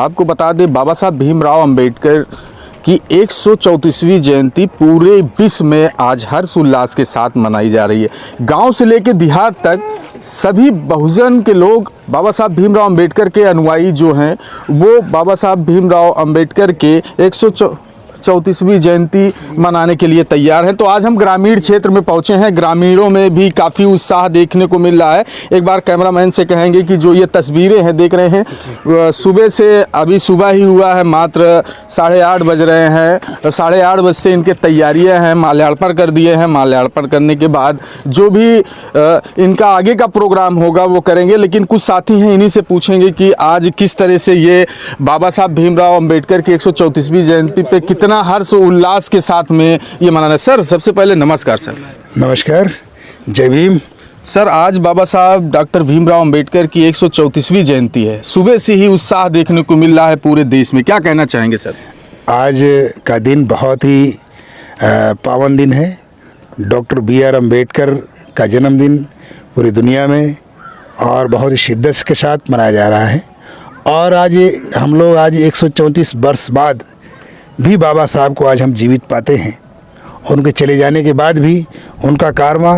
आपको बता दें, बाबा साहब भीमराव अंबेडकर की 134वीं जयंती पूरे विश्व में आज हर्ष उल्लास के साथ मनाई जा रही है। गांव से लेकर देहात तक सभी बहुजन के लोग बाबा साहब भीमराव अंबेडकर के अनुयायी जो हैं वो बाबा साहब भीमराव अंबेडकर के 134वीं जयंती मनाने के लिए तैयार हैं। तो आज हम ग्रामीण क्षेत्र में पहुंचे हैं। ग्रामीणों में भी काफ़ी उत्साह देखने को मिल रहा है। एक बार कैमरामैन से कहेंगे कि जो ये तस्वीरें हैं देख रहे हैं, सुबह से अभी सुबह ही हुआ है, मात्र 8:30 बज रहे हैं। 8:30 बजे से इनके तैयारियां हैं, माल्यार्पण कर दिए हैं। माल्यार्पण करने के बाद जो भी इनका आगे का प्रोग्राम होगा वो करेंगे। लेकिन कुछ साथी हैं, इन्हीं से पूछेंगे कि आज किस तरह से ये बाबा साहब भीमराव अंबेडकर की 134वीं जयंती पे कितना हर्ष उल्लास के साथ में ये मनाना है। सर, सबसे पहले नमस्कार सर। नमस्कार, जय भीम। सर, आज बाबा साहब डॉक्टर भीमराव अंबेडकर की 134वीं जयंती है। सुबह से ही उत्साह देखने को मिल रहा है पूरे देश में, क्या कहना चाहेंगे सर? आज का दिन बहुत ही पावन दिन है। Doctor B.R. अम्बेडकर का जन्मदिन पूरी दुनिया में और बहुत ही शिद्दत के साथ मनाया जा रहा है। और आज हम लोग 134 वर्ष बाद भी बाबा साहब को आज हम जीवित पाते हैं। उनके चले जाने के बाद भी उनका कारवा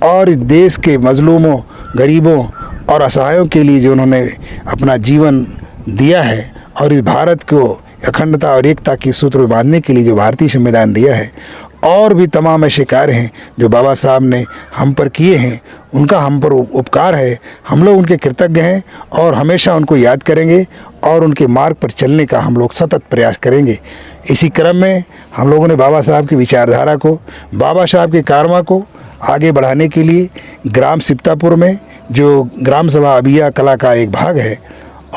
और देश के मजलूमों, गरीबों और असहायों के लिए जो उन्होंने अपना जीवन दिया है और इस भारत को अखंडता और एकता की सूत्र में बांधने के लिए जो भारतीय संविधान दिया है, और भी तमाम ऐसे कार्य हैं जो बाबा साहब ने हम पर किए हैं, उनका हम पर उपकार है। हम लोग उनके कृतज्ञ हैं और हमेशा उनको याद करेंगे और उनके मार्ग पर चलने का हम लोग सतत प्रयास करेंगे। इसी क्रम में हम लोगों ने बाबा साहब की विचारधारा को, बाबा साहब के कारवा को आगे बढ़ाने के लिए ग्राम सिप्तापुर में जो ग्राम सभा अबिया कला का एक भाग है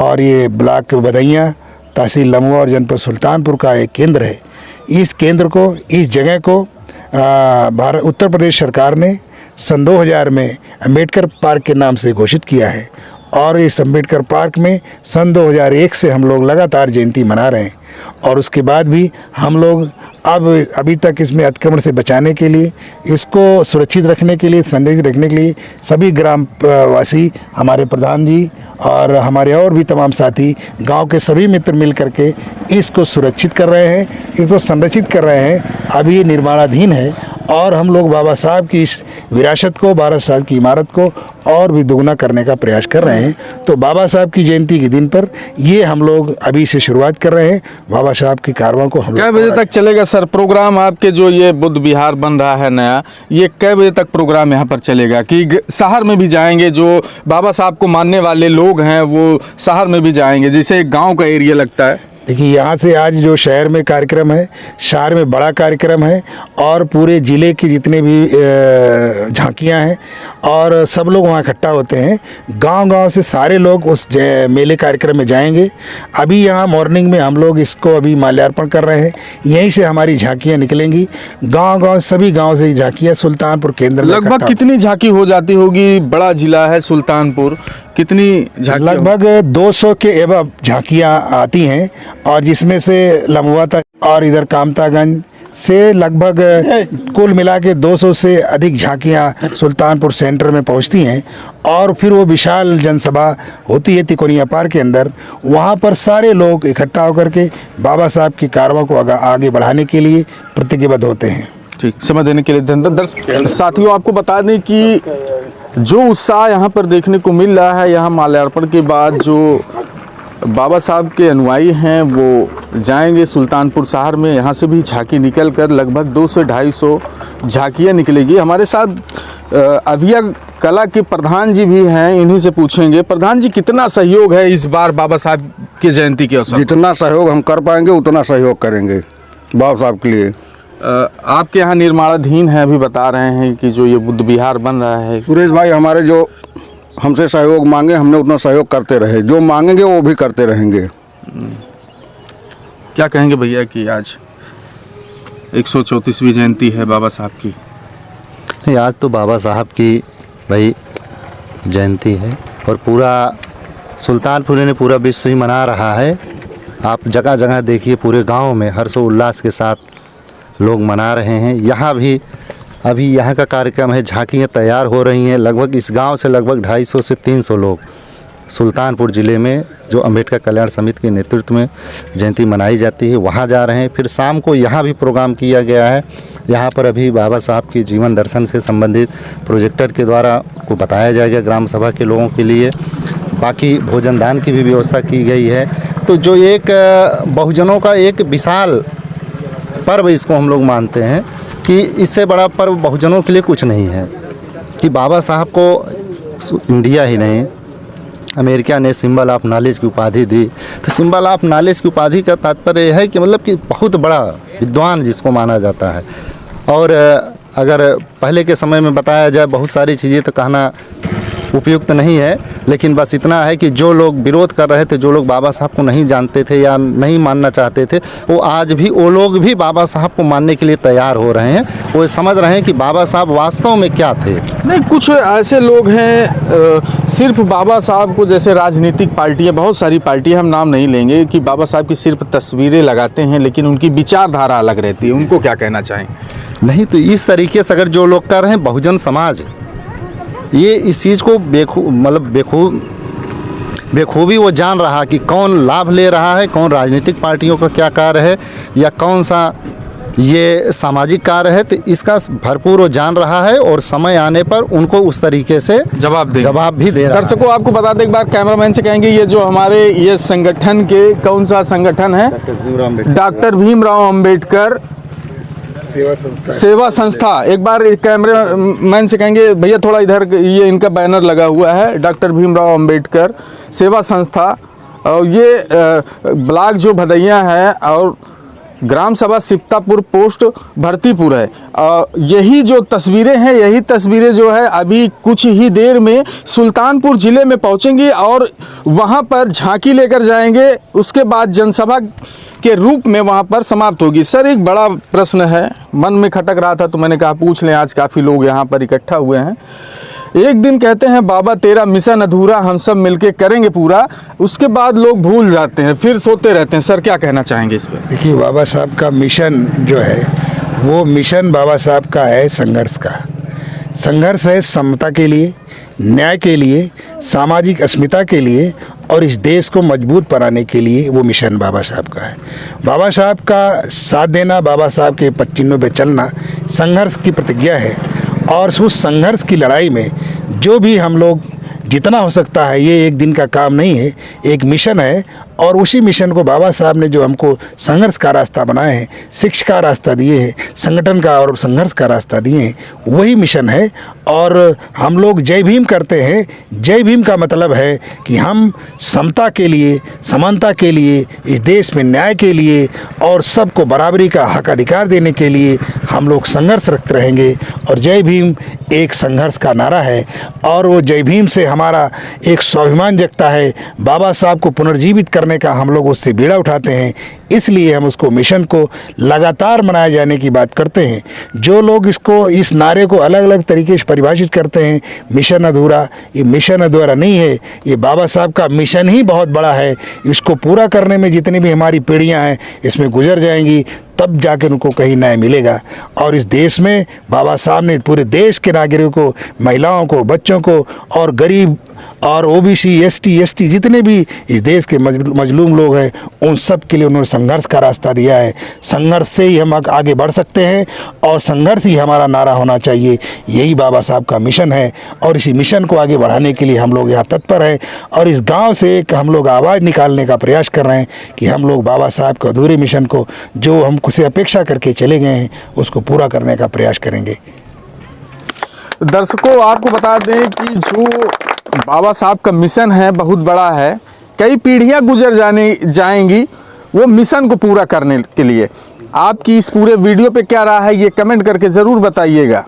और ये ब्लॉक बदैया, तहसील लमुआ और जनपद सुल्तानपुर का एक केंद्र है, इस केंद्र को, इस जगह को उत्तर प्रदेश सरकार ने सन 2000 में अम्बेडकर पार्क के नाम से घोषित किया है। और इस अम्बेडकर पार्क में सन 2001 से हम लोग लगातार जयंती मना रहे हैं। और उसके बाद भी हम लोग अभी तक इसमें अतिक्रमण से बचाने के लिए, इसको सुरक्षित रखने के लिए, संरक्षित रखने के लिए सभी ग्राम वासी, हमारे प्रधान जी और हमारे और भी तमाम साथी, गांव के सभी मित्र मिल करके इसको सुरक्षित कर रहे हैं, इसको संरक्षित कर रहे हैं। अभी ये निर्माणाधीन है और हम लोग बाबा साहब की इस विरासत को, 12 साल की इमारत को और भी दुगना करने का प्रयास कर रहे हैं। तो बाबा साहब की जयंती के दिन पर ये हम लोग अभी से शुरुआत कर रहे हैं। बाबा साहब की कारवां को हम कै बजे तक चलेगा सर प्रोग्राम? आपके जो ये बुद्ध विहार बन रहा है नया, ये कै बजे तक प्रोग्राम यहाँ पर चलेगा कि शहर में भी जाएंगे? जो बाबा साहब को मानने वाले लोग हैं वो शहर में भी जाएंगे, जिसे एक गाँव का एरिया लगता है? देखिए, यहाँ से आज जो शहर में कार्यक्रम है, शहर में बड़ा कार्यक्रम है और पूरे ज़िले की जितने भी झांकियाँ हैं और सब लोग वहाँ इकट्ठा होते हैं। गांव-गांव से सारे लोग उस मेले कार्यक्रम में जाएंगे। अभी यहाँ मॉर्निंग में हम लोग इसको अभी माल्यार्पण कर रहे हैं। यहीं से हमारी झांकियाँ निकलेंगी। गांव-गांव सभी गांव से झांकियाँ सुल्तानपुर केंद्र में लगभग कितनी झांकी हो जाती होगी? बड़ा जिला है सुल्तानपुर, कितनी झांकी? लगभग 200 के एवं झांकियाँ आती हैं और जिसमें से लमुआ तक और इधर कामतागंज से लगभग कुल मिला के 200 से अधिक झांकियाँ सुल्तानपुर सेंटर में पहुँचती हैं। और फिर वो विशाल जनसभा होती है तिकोनिया पार्क के अंदर। वहाँ पर सारे लोग इकट्ठा होकर के बाबा साहब की कारवां को आगे बढ़ाने के लिए प्रतिज्ञाबद्ध होते हैं। ठीक, समय देने के लिए धन्यवाद। साथियों, आपको बता दें कि जो उत्साह यहाँ पर देखने को मिल रहा है, यहाँ माल्यार्पण के बाद जो बाबा साहब के अनुयायी हैं वो जाएंगे सुल्तानपुर शहर में। यहाँ से भी झांकी निकल कर लगभग 200 से 250 झांकियाँ निकलेगी। हमारे साथ अभिया कला के प्रधान जी भी हैं, इन्हीं से पूछेंगे। प्रधान जी, कितना सहयोग है इस बार बाबा साहब की जयंती के अवसर? जितना सहयोग हम कर पाएंगे उतना सहयोग करेंगे बाबा साहब के लिए। आपके यहाँ निर्माणाधीन है, अभी बता रहे हैं कि जो ये बुद्ध विहार बन रहा है। सुरेश भाई हमारे जो हमसे सहयोग मांगे, हमने उतना सहयोग करते रहे। जो मांगेंगे वो भी करते रहेंगे। क्या कहेंगे भैया कि आज 134वीं जयंती है बाबा साहब की? नहीं, आज तो बाबा साहब की भाई जयंती है और पूरा सुल्तानपुर ने, पूरा विश्व ही मना रहा है। आप जगह जगह देखिए, पूरे गांव में हर्षोल्लास के साथ लोग मना रहे हैं। यहाँ भी अभी यहाँ का कार्यक्रम है, झांकियाँ तैयार हो रही हैं। लगभग इस गांव से लगभग 250 से 300 लोग सुल्तानपुर ज़िले में जो अंबेडकर कल्याण समिति के नेतृत्व में जयंती मनाई जाती है वहाँ जा रहे हैं। फिर शाम को यहाँ भी प्रोग्राम किया गया है। यहाँ पर अभी बाबा साहब की जीवन दर्शन से संबंधित प्रोजेक्टर के द्वारा को बताया जाएगा ग्राम सभा के लोगों के लिए। बाकी भोजन दान की भी व्यवस्था की गई है। तो जो एक बहुजनों का एक विशाल पर्व इसको हम लोग मानते हैं कि इससे बड़ा पर्व बहुजनों के लिए कुछ नहीं है कि बाबा साहब को इंडिया ही नहीं अमेरिका ने सिंबल ऑफ नॉलेज की उपाधि दी। तो सिंबल ऑफ नॉलेज की उपाधि का तात्पर्य यह है कि मतलब कि बहुत बड़ा विद्वान जिसको माना जाता है। और अगर पहले के समय में बताया जाए बहुत सारी चीज़ें तो कहना उपयुक्त नहीं है, लेकिन बस इतना है कि जो लोग विरोध कर रहे थे, जो लोग बाबा साहब को नहीं जानते थे या नहीं मानना चाहते थे, वो आज भी वो लोग भी बाबा साहब को मानने के लिए तैयार हो रहे हैं। वो समझ रहे हैं कि बाबा साहब वास्तव में क्या थे। नहीं, कुछ ऐसे लोग हैं सिर्फ बाबा साहब को, जैसे राजनीतिक पार्टियां, बहुत सारी पार्टियां, हम नाम नहीं लेंगे, कि बाबा साहब की सिर्फ तस्वीरें लगाते हैं लेकिन उनकी विचारधारा अलग रहती है। उनको क्या कहना चाहेंगे? नहीं, तो इस तरीके से अगर जो लोग कर रहे हैं, बहुजन समाज ये इस चीज़ को बेखूबी वो जान रहा कि कौन लाभ ले रहा है, कौन राजनीतिक पार्टियों का क्या कार्य है या कौन सा ये सामाजिक कार्य है। तो इसका भरपूर वो जान रहा है और समय आने पर उनको उस तरीके से जवाब भी दे रहा है। दर्शकों, आपको बता दें, एक बार कैमरामैन से कहेंगे, ये जो हमारे ये संगठन के, कौन सा संगठन है? डॉक्टर भीमराव अंबेडकर सेवा संस्था। एक बार कैमरामैन से कहेंगे, भैया थोड़ा इधर, ये इनका बैनर लगा हुआ है, डॉक्टर भीमराव अंबेडकर सेवा संस्था। और ये ब्लॉक जो भदैया है और ग्राम सभा सिप्तापुर पोस्ट भरतीपुर है। यही जो तस्वीरें हैं, यही तस्वीरें जो है अभी कुछ ही देर में सुल्तानपुर ज़िले में पहुंचेंगी और वहां पर झांकी लेकर जाएंगे। उसके बाद जनसभा के रूप में वहां पर समाप्त होगी। सर, एक बड़ा प्रश्न है, मन में खटक रहा था तो मैंने कहा पूछ लें। आज काफ़ी लोग यहाँ पर इकट्ठा हुए हैं। एक दिन कहते हैं बाबा तेरा मिशन अधूरा, हम सब मिलके करेंगे पूरा, उसके बाद लोग भूल जाते हैं, फिर सोते रहते हैं। सर, क्या कहना चाहेंगे इस पर? देखिए, बाबा साहब का मिशन जो है वो मिशन बाबा साहब का है संघर्ष का। संघर्ष है समता के लिए, न्याय के लिए, सामाजिक अस्मिता के लिए और इस देश को मजबूत बनाने के लिए वो मिशन बाबा साहब का है। बाबा साहब का साथ देना, बाबा साहब के पद चिन्हों पर चलना संघर्ष की प्रतिज्ञा है। और उस संघर्ष की लड़ाई में जो भी हम लोग जितना हो सकता है, ये एक दिन का काम नहीं है, एक मिशन है। और उसी मिशन को बाबा साहब ने जो हमको संघर्ष का रास्ता बनाए हैं, शिक्षा का रास्ता दिए हैं, संगठन का और संघर्ष का रास्ता दिए हैं, वही मिशन है। और हम लोग जय भीम करते हैं। जय भीम का मतलब है कि हम समता के लिए, समानता के लिए, इस देश में न्याय के लिए और सबको बराबरी का हक अधिकार देने के लिए हम लोग संघर्षरत रहेंगे। और जय भीम एक संघर्ष का नारा है और वो जय भीम से हमारा एक स्वाभिमान जगता है। बाबा साहब को पुनर्जीवित करने का हम लोग उससे बीड़ा उठाते हैं, इसलिए हम उसको मिशन को लगातार मनाए जाने की बात करते हैं। जो लोग इसको, इस नारे को अलग अलग तरीके से परिभाषित करते हैं, मिशन अधूरा, ये मिशन अधूरा नहीं है, ये बाबा साहब का मिशन ही बहुत बड़ा है। इसको पूरा करने में जितनी भी हमारी पीढ़ियां हैं इसमें गुजर जाएंगी, तब जाकर उनको कहीं न्याय मिलेगा। और इस देश में बाबा साहब ने पूरे देश के नागरिकों को, महिलाओं को, बच्चों को और गरीब और ओबीसी, एसटी जितने भी इस देश के मजलूम लोग हैं, उन सब के लिए उन्होंने संघर्ष का रास्ता दिया है। संघर्ष से ही हम आगे बढ़ सकते हैं और संघर्ष ही हमारा नारा होना चाहिए। यही बाबा साहब का मिशन है और इसी मिशन को आगे बढ़ाने के लिए हम लोग यहाँ तत्पर हैं। और इस गांव से एक हम लोग आवाज़ निकालने का प्रयास कर रहे हैं कि हम लोग बाबा साहब के अधूरे मिशन को, जो हम से अपेक्षा करके चले गए हैं, उसको पूरा करने का प्रयास करेंगे। दर्शकों, आपको बता दें कि जो बाबा साहब का मिशन है बहुत बड़ा है, कई पीढ़ियां गुजर जाएंगी वो मिशन को पूरा करने के लिए। आपकी इस पूरे वीडियो पे क्या राय है, ये कमेंट करके ज़रूर बताइएगा।